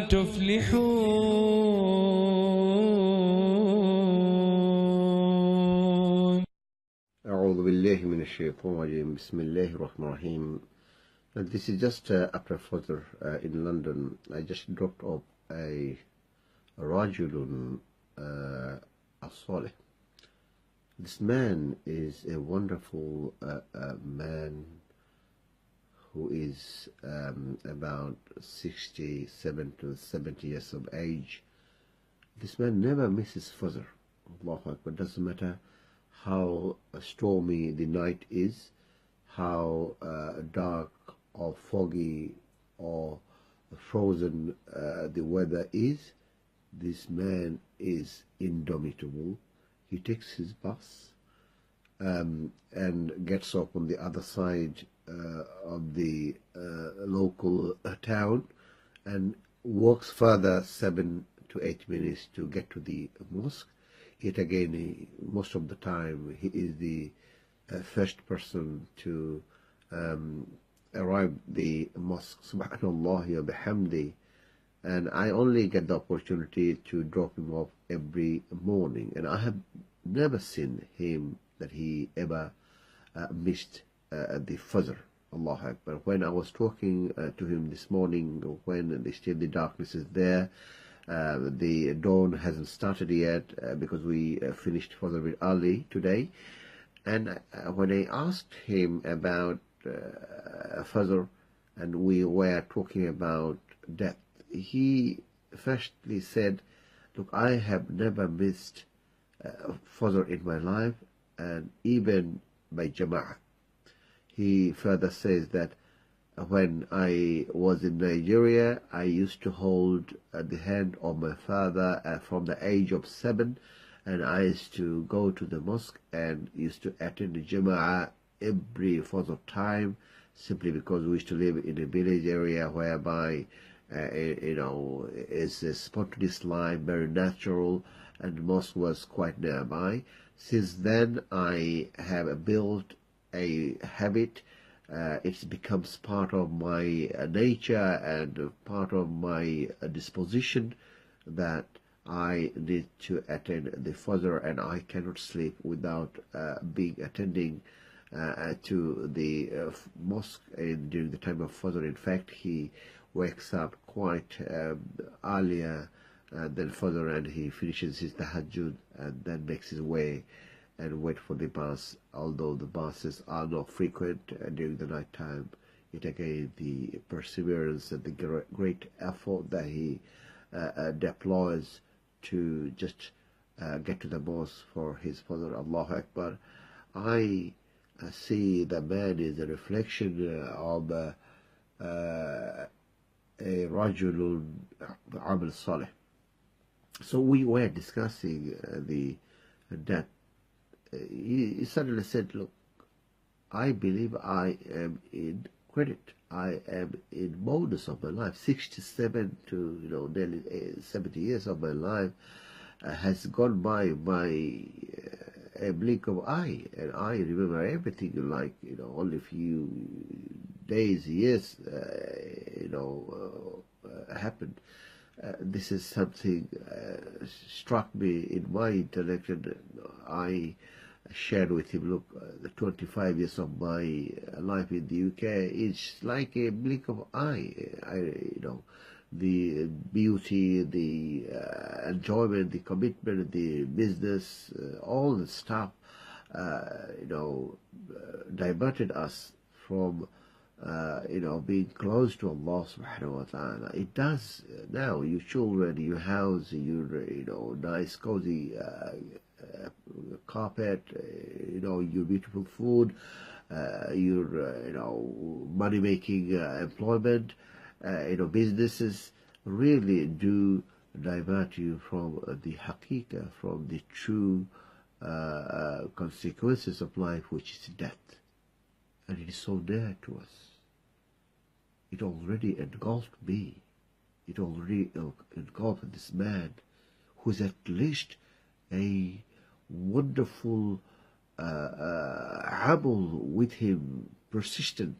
تفلحون. أعوذ بالله من الشيطان الرجيم. بسم الله الرحمن الرحيم. This is just after further in London. I just dropped off a رجل الصالح. This man is a wonderful man who is about 67 to 70 years of age. This man never misses further. Allahu Akbar. Doesn't matter how stormy the night is, how dark or foggy or frozen the weather is, this man is indomitable. He takes his bus and gets off on the other side of the local town and walks further 7 to 8 minutes to get to the mosque. Yet again, most of the time, he is the first person to arrive the mosque. Subhanallah wa bihamdi. And I only get the opportunity to drop him off every morning. And I have never seen him that he ever missed the Fajr. Allah Akbar. When I was talking to him this morning, when still the darkness is there, the dawn hasn't started yet because we finished Fajr a bit early today. And when I asked him about Fajr and we were talking about death, he firstly said, look, I have never missed Fajr in my life, and even by Jama'ah. He further says that when I was in Nigeria, I used to hold the hand of my father from the age of 7, and I used to go to the mosque and used to attend the Jama'ah every Fajr time, simply because we used to live in a village area whereby it's a spontaneous life, very natural, and the mosque was quite nearby. Since then, I have built a habit. It becomes part of my nature and part of my disposition that I need to attend the Fajr, and I cannot sleep without attending to the mosque during the time of Fajr. In fact, he wakes up quite earlier than Fajr, and he finishes his tahajjud and then makes his way and wait for the bus. Although the buses are not frequent during the night time, it again the perseverance and the great effort that he deploys to just get to the mosque for his Fajr. Allahu Akbar. I see the man is a reflection of a rajulun amal salih. So we were discussing the death. He suddenly said, look, I believe I am in credit. I am in bonus of my life. 67 to nearly 70 years of my life has gone by a blink of eye, and I remember everything like only a few days, years happened. This is something struck me in my intellect, and I shared with him, look, the 25 years of my life in the UK is like a blink of eye. The beauty, the enjoyment, the commitment, the business, all the stuff, diverted us from being close to Allah subhanahu wa ta'ala. It does now. Your children, your house, your nice cozy carpet, your beautiful food, your money making employment, businesses really do divert you from the haqiqah, from the true consequences of life, which is death. And it is so dear to us. It already engulfed me. It already engulfed this man who is at least a wonderful amal with him, persistent,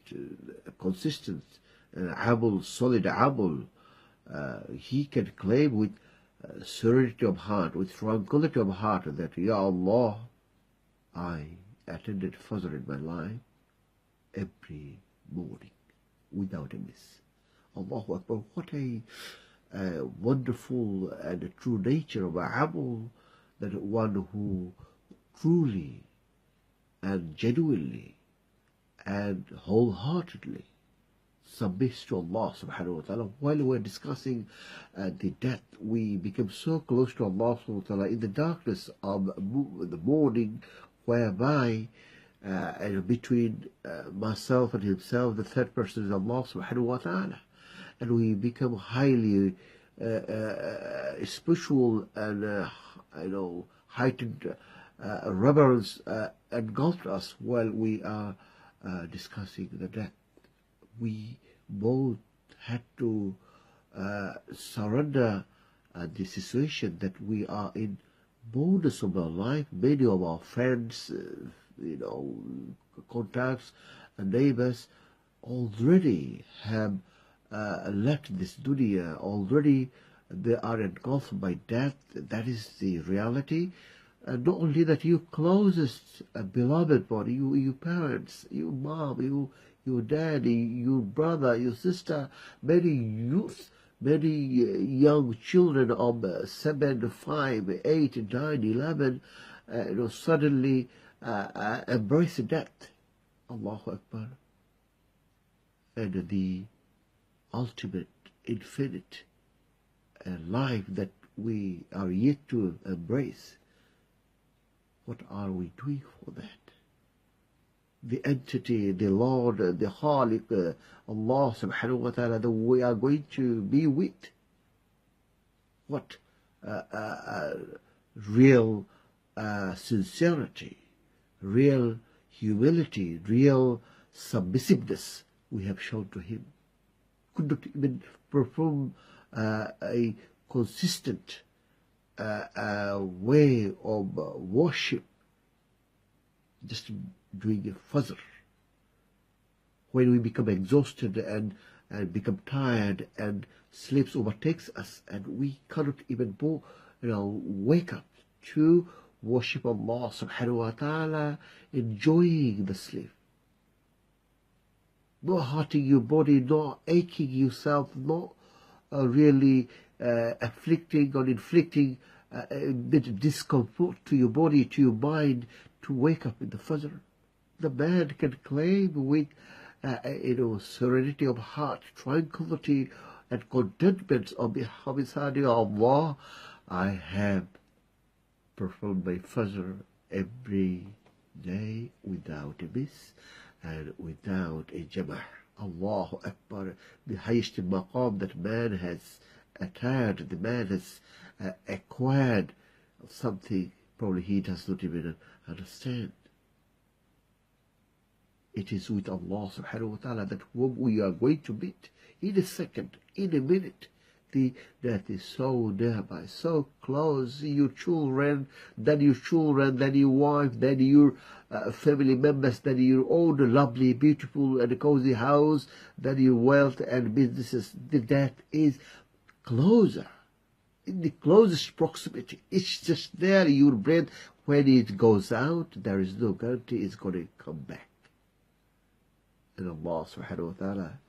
consistent, amal, solid amal, he can claim with serenity of heart, with tranquility of heart that, Ya Allah, I attended Fajr in my life every morning without a miss. Allahu Akbar, what a wonderful and a true nature of amal, that one who truly and genuinely and wholeheartedly submits to Allah subhanahu wa ta'ala. While we're discussing the death, we become so close to Allah subhanahu wa ta'ala in the darkness of the morning, whereby between myself and himself, the third person is Allah subhanahu wa ta'ala. And we become highly spiritual and heightened reverence engulfed us while we are discussing the death. We both had to surrender the situation that we are in bonus of our life. Many of our friends, contacts and neighbors already have left this dunya. Already they are engulfed by death. That is the reality. And not only that, your closest beloved body, your parents, your mom, your daddy, your brother, your sister, many youth, many young children of 7, 5, 8, 9, 11, suddenly embrace death. Allahu Akbar. And the ultimate, infinite life that we are yet to embrace. What are we doing for that? The entity, the Lord, the Khaliq, Allah subhanahu wa ta'ala, that we are going to be with. What real sincerity, real humility, real submissiveness we have shown to Him. Could not even perform a consistent way of worship, just doing a fajr. When we become exhausted and become tired and sleep overtakes us and we cannot even wake up to worship Allah subhanahu wa ta'ala, enjoying the sleep. Not hurting your body, not aching yourself, not really afflicting or inflicting a bit of discomfort to your body, to your mind, to wake up in the fajr. The man can claim with serenity of heart, tranquility and contentment of his heart, Allah, I have performed my fajr every day without a miss and without a jamah. Allahu Akbar, the highest maqam that man has attained, the man has acquired something probably he does not even understand. It is with Allah subhanahu wa ta'ala that whom we are going to meet in a second, in a minute. The death is so nearby, so close. Your children, then your wife, then your family members, then your own lovely, beautiful and cozy house, then your wealth and businesses. The death is closer, in the closest proximity. It's just there, your breath. When it goes out, there is no guarantee it's going to come back. And Allah subhanahu wa ta'ala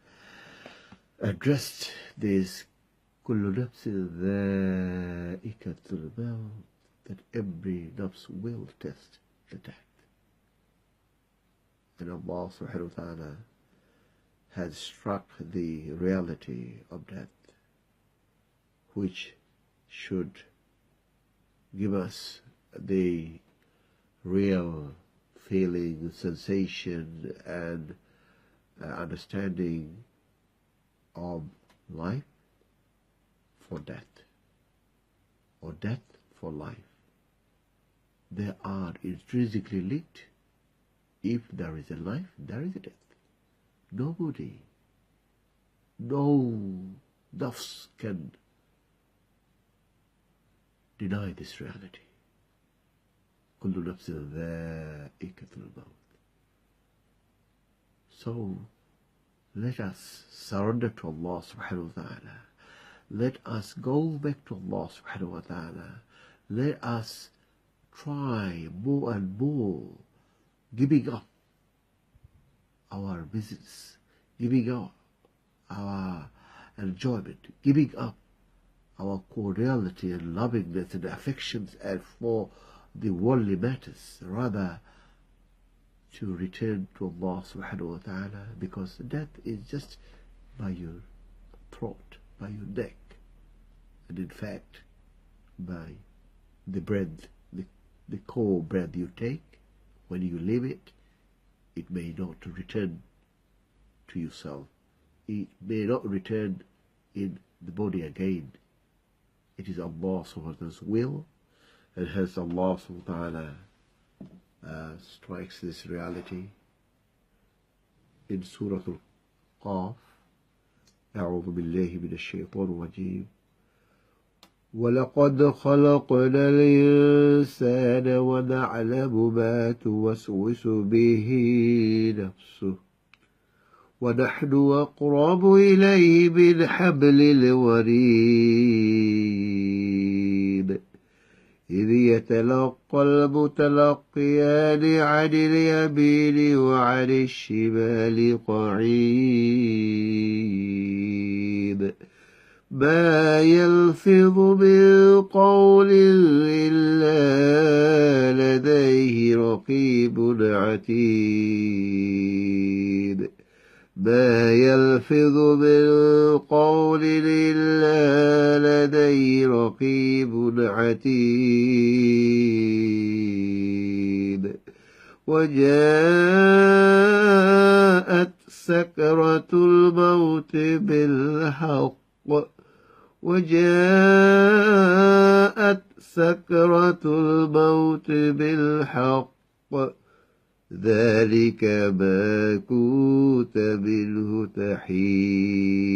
addressed this كل نفس ذائقة الموت, that every nafs will test the death. And Allah subhanahu wa ta'ala has struck the reality of death, which should give us the real feeling, sensation and understanding of life for death, or death for life. They are intrinsically linked. If there is a life, there is a death. Nobody, no nafs can deny this reality. كل نفس ذائقة الموت. So let us surrender to Allah subhanahu wa ta'ala let us go back to Allah subhanahu wa ta'ala. Let us try more and more, giving up our business, giving up our enjoyment, giving up our cordiality and lovingness and affections and for the worldly matters, rather to return to Allah subhanahu wa ta'ala, because death is just by your throat, by your neck, and in fact by the breath, the core breath you take. When you leave it, it may not return to yourself. It may not return in the body again. It is Allah subhanahu wa ta'ala's will, and hence Allah subhanahu wa ta'ala strikes this reality in Surah Al-Qaf. أعوذ بالله من الشيطان الرجيم. ولقد خلقنا الإنسان ونعلم ما توسوس به نفسه ونحن أقرب إليه من حبل الوريد إذ يتلقى المتلقيان عن اليمين وعن الشمال قعيد ما يلفظ من قول إلا لديه رقيب عتيد ما يلفظ من قول إلا لديه رقيب عتيد وجاءت سكرة الموت بالحق وجاءت سكرة الموت بالحق ذلك ما كنت منه تحيد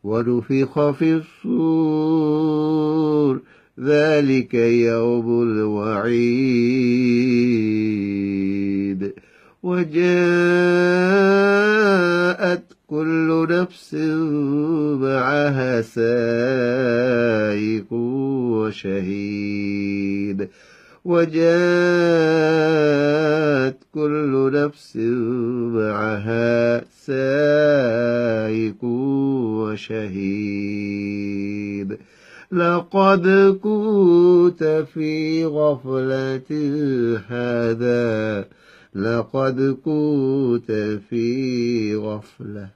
ونفخ في الصور ذلك يوم الوعيد وجاءت كل نفس معها سائق وشهيد وجاءت كل نفس معها سائق وشهيد لقد كنت في غفلة هذا لقد كنت في غفلة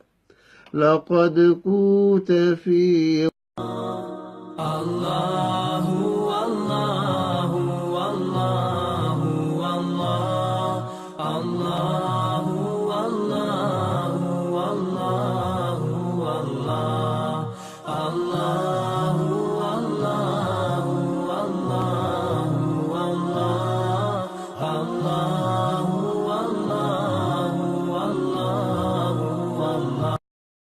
لقد كنت في